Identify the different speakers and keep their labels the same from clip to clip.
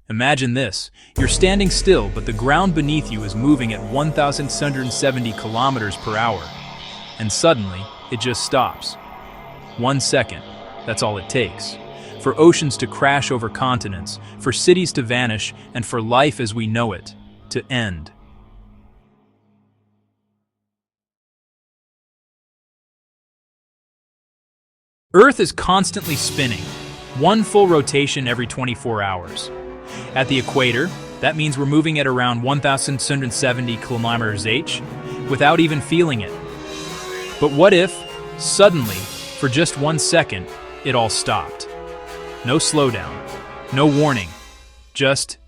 Speaker 1: Imagine this. You're standing still, but the ground beneath you is moving at 1,670 kilometers per hour. And suddenly, it just stops. 1 second. That's all it takes. For oceans to crash over continents, for cities to vanish, and for life as we know it to end. Earth is constantly spinning, one full rotation every 24 hours. At the equator, that means we're moving at around 1,670 kilometers h without even feeling it. But what if, suddenly, for just 1 second, it all stopped? No slowdown, no warning, just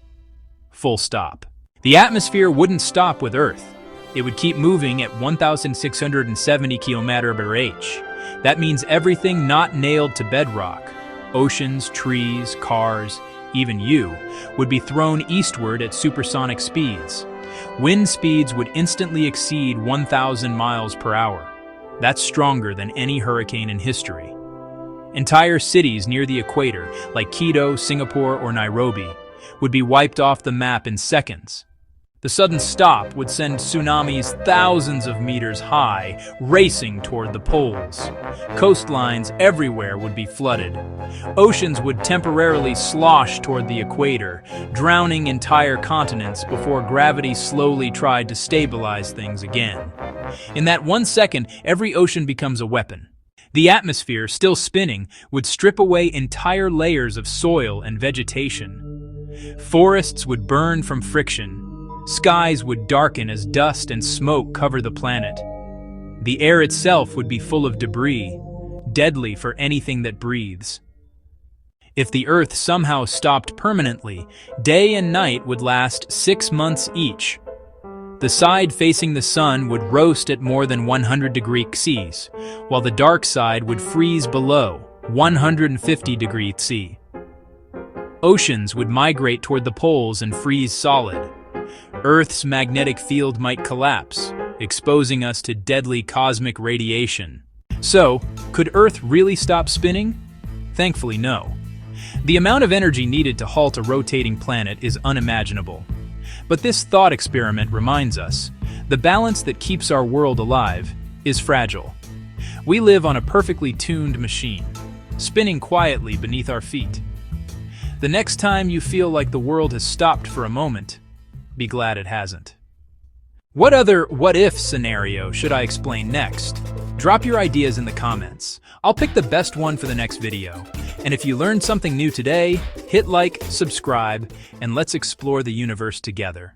Speaker 1: full stop. The atmosphere wouldn't stop with Earth. It would keep moving at 1,670 km/h. That means everything not nailed to bedrock, oceans, trees, cars, even you, would be thrown eastward at supersonic speeds. Wind speeds would instantly exceed 1,000 miles per hour. That's stronger than any hurricane in history. Entire cities near the equator, like Quito, Singapore, or Nairobi, would be wiped off the map in seconds. The sudden stop would send tsunamis thousands of meters high, racing toward the poles. Coastlines everywhere would be flooded. Oceans would temporarily slosh toward the equator, drowning entire continents before gravity slowly tried to stabilize things again. In that 1 second, every ocean becomes a weapon. The atmosphere, still spinning, would strip away entire layers of soil and vegetation. Forests would burn from friction. Skies would darken as dust and smoke cover the planet. The air itself would be full of debris, deadly for anything that breathes. If the Earth somehow stopped permanently, day and night would last 6 months each. The side facing the sun would roast at more than 100 degrees Celsius, while the dark side would freeze below 150 degrees Celsius. Oceans would migrate toward the poles and freeze solid. Earth's magnetic field might collapse, exposing us to deadly cosmic radiation. So, could Earth really stop spinning? Thankfully, no. The amount of energy needed to halt a rotating planet is unimaginable. But this thought experiment reminds us, the balance that keeps our world alive is fragile. We live on a perfectly tuned machine, spinning quietly beneath our feet. The next time you feel like the world has stopped for a moment, be glad it hasn't. What other what-if scenario should I explain next? Drop your ideas in the comments. I'll pick the best one for the next video. And if you learned something new today, hit like, subscribe, and let's explore the universe together.